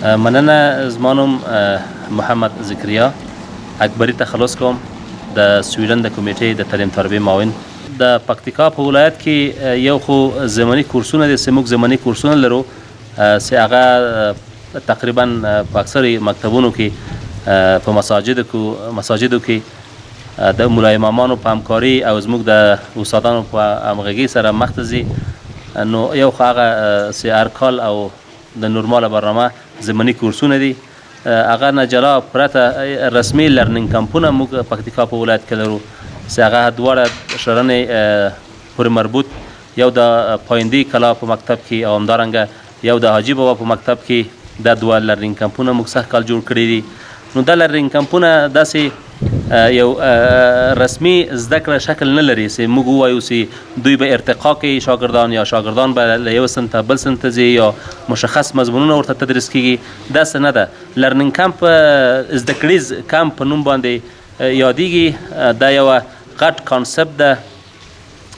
مننه. زما نوم محمد ذکریا اکبری تخلص کوم د سویډن د کمیټې د تعلیم تربیه معاون. د پکتیکا په ولایت کې یو خو زمانی کورسونه دي، سموږ زمانی کورسونه لرو چې هغه تقریبا په اکثر مکتبونو کې په مساجدو کې د مولا امامانو په همکاري او زموږ د استادانو په همغږي سره مخ ته ځي. نو یو خو هغه چې هر کال او د نورماله برنامه زمانی کورسونه دي، هغه نه جلا پرته رسمي لرنینګ کمپونه موږ پکتیکا په ولایت کې لرو چې هغه دواړه شرنې پورې مربوط، یو د پایندی کلا په مکتب کې او همدارنګه یو د حاجي بابا په مکتب کې دا دوه لرنینګ کمپونه موږ سخت کال جوړ کړي دي. نو دا لرنینګ کمپونه داسې یو رسمي زده کړه شکل نه لري چې موږ ووایو چې دوی به ارتقا کوي شاګردان، یا شاګردان به له یو صنف ته بل صنف ته ځي یا مشخص مضمونونه ورته تدریس کیږي. داسې نه ده. لرنینګ کمپ زده کړیز کمپ په نوم باندې یادیږي. دا یوه غټ کانسپټ ده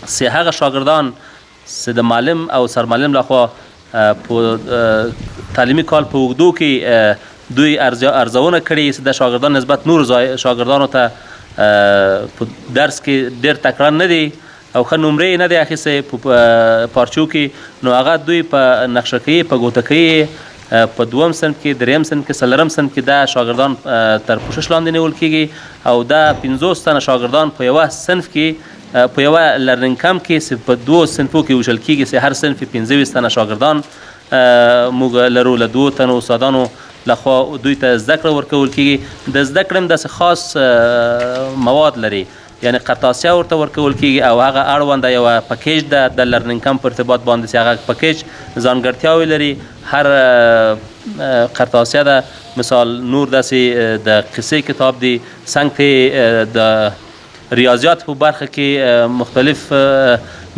چې هغه شاګردان چې د معلم او سرمعلم لخوا په تعلیمي کال په اوږدو کې دوی ارزونه کړي چې د شاګردان نسبت نور شاګردانو ته په درس کې ډېر تکرار نه دي او ښه نمرې نه دی اخیستی په پارچو کې، نو هغه دوی په نقشه کوي، په ګوته کوي، په دوم صنف کې، دریم صنف کې، څلورم صنف کې دا شاګردان تر پوښښ لاندې نیول کېږي او دا 50 تنه شاګردان په یوه صنف کې په یوه لرنینګ کمپ کې چې په دوو صنفو کې ویشل کېږي چې هر صنف 25 تنه شاګردان موږ لرو. له 2 تنو استادانو لخوا دوی ته زده کړه ورکول کېږي. د زده کړې هم داسې خاص مواد لري، یعنی قرطاسیه ورته ورکول کېږي او هغه اړونده یوه پکیج ده د لرنینګ کمپ په ارتباط باندې چې هغه پکیج ځانګړتیاوې لري. هر قرطاسیه ده، مثال نور داسې د قصې کتاب دی، څنګ د ریاضیات په برخه کې مختلف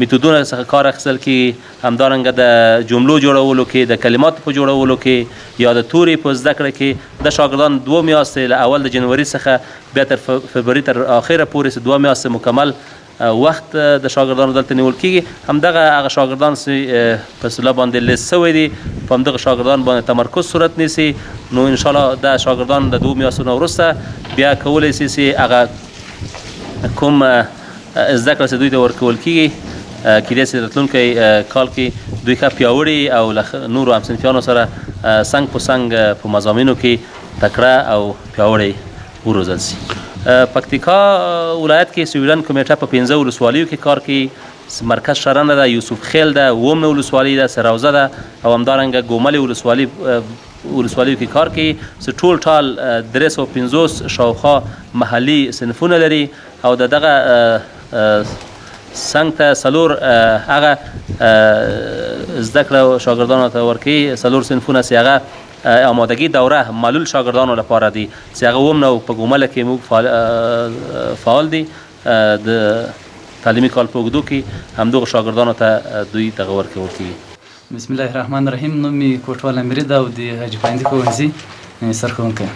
میتودونه څخه کار اخیستل کېږي، همدارنګه د جملو جوړولو کې، د کلماتو په جوړولو کې یا د تورې په زده کړه کې د شاګردان 2 میاشتې له اول د جنوري څخه بیا تر فبروري تر اخره پورې 2 میاشتې مکمل وخت د شاګردانو دلته نیول کېږي. همدغه هغه شاګردان چې په اصطلاح باندې لیست سوی دي په همدغه شاګردان باندې تمرکز صورت نیسي. نو انشاءالله دا شاګردان د 2 میاشتو نه وروسته بیا کولی شي چې هغه کوم زده کړه چې دوی ته ورکول کېږي کېدای شي راتلونکی کال کې دوی ښه پیاوړي او له نورو همصنفیانو سره څنګ په څنګ په مضامینو کې تکړه او پیاوړي وروزل شي. پکتیکا ولایت کې سویډن کمیټه په 15 ولسوالیو کې کار کوي. مرکز شرنه ده، یوسف خیل ده، ومنه ولسوالي ده، سراوزه ده او همدارنګه ګوملې ولسوالیو کې کار کوي چې ټول ټال 350 شاوخوا محلي صنفونه لري او دغه څنګ ته څلور هغه زده کړه شاګردانو ته ورکوي، څلور صنفونه چې هغه آمادګي دوره معلول شاګردانو لپاره دي چې هغه ومنه په ګومله کې موږ فعال دي. د تعلیمي کال په اوږدو کې همدغو شاګردانو ته دوی دغه ورکول کېږي. بسم الله الرحمن الرحیم. نوم مې کوټوال امیر ده او د حاجي پایندي ښوونځي سرښوونکی.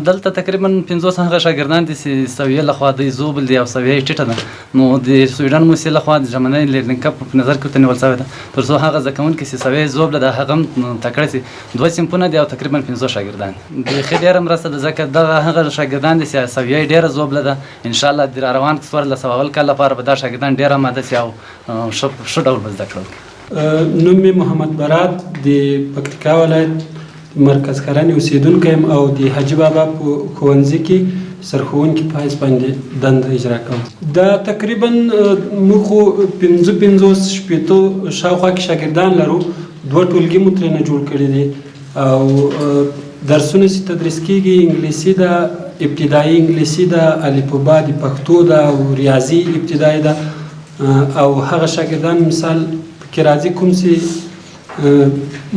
دلته تقریبا 50 هغه شاګردان دي چې سویې لخوا دوی زوبل دي او سویې ټیټه ده. نو د سویډن موسسې لخوا د ژمنی لرنینګ کمپ په نظر کې ورته نیول شوی ده تر څو هغه زده کوونکي چې سویې زوبله ده هغه هم تکړه شي. 2 صنفونه دي او تقریبا 50 شاګردان بیخي ډېره مرسته ده ځکه دغه هغه شاګردان دي چې سویې ډېره زوبله ده. انشاءالله د راروان 1400 کال لپاره به دا شاګردان ډېره اماده شي او ښه ډول به زده کړه وکړي. نوم مې محمد برات د پکتیکا ولایت مرکز کرنې اوسیدونکی یم او د حاجي بابا په ښوونځي کې سرښوونکي په حیث باندې دنده اجرا کوم. دا تقریبا موږ خو 55 شاوخوا کې شاګردان لرو. 2 ټولګي مو ترېنه جوړ کړي دي او درسونه چې تدریس کېږي انګلیسي ده، ابتدایي انګلیسي ده، الفبا د پښتو ده او ریاضي ابتدایي ده او هغه شاګردان مثال پکې راځي کوم چې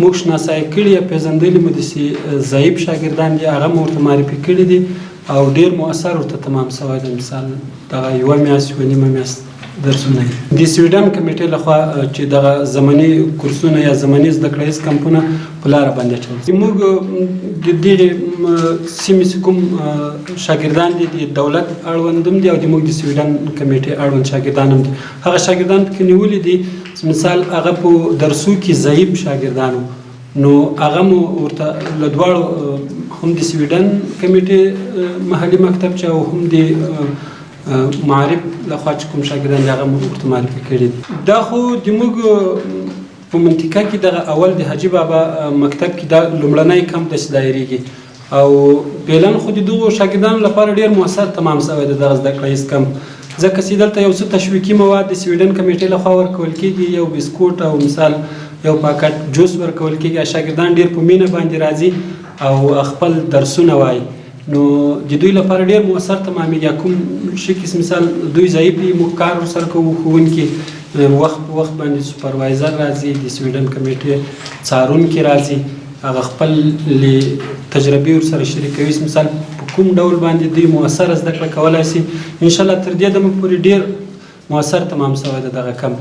موږ شناسایی کړي یا پېژندلي مو داسې ضعیف شاګردان دي هغه مو ورته معرفي کړي دي او ډېر مؤثر ورته تمام سوی ده. مثال دغه 1 میاشت 1 نیمه میاشت درسونه د سویډن کمیټې لخوا چې دغه زماني کورسونه یا زماني زده کړیز کمپونه په لاره باندې اچول. موږ د دې سیمې چې کوم شاګردان دي د دولت اړوند هم دي او د موږ د سویډن کمیټې اړوند شاګردان هم دي. هغه شاګردان پکې نیولي دي مثال هغه په درسو کې ضعیف شاګردانو نو هغه مو ورته له دواړو هم د سویډن کمیټې محلي مکتب چې او هم د معارف لخوا چې کوم شاګردان دي هغه مو ورته معرفي کړي. دا خو زموږ په منطقه کې دغه اول د حاجي بابا مکتب کې دا لومړنی کمپ داسې دایریږي او فعلا خو د دغو شاګردانو لپاره ډېر مؤثر تمام شوی دی دغه زده کړیز کمپ، ځکه چې دلته یو څه تشویقي مواد د سویډن کمیټې لخوا ورکول کېږي، یو بسکوټ او مثال یو پاکټ جوس ورکول کېږي. شاګردان ډېر په مینه باندې راځي او خپل درسونه وایي، نو د دوی لپاره ډېر مؤثر تمامېږي. کوم شي کې مثال دوی ضعیف دي موږ کار ورسره کوو، ښوونکي وخت په وخت باندې سوپروایزر راځي، د سویډن کمیټې څارونکي راځي، هغه خپل تجربې ورسره شریکوي، مثال په کوم ډول باندې دوی مؤثره زده کړه کولی شي. انشاءالله تر دې دمه پورې ډېر مؤثر تمام شوی دی دغه کمپ.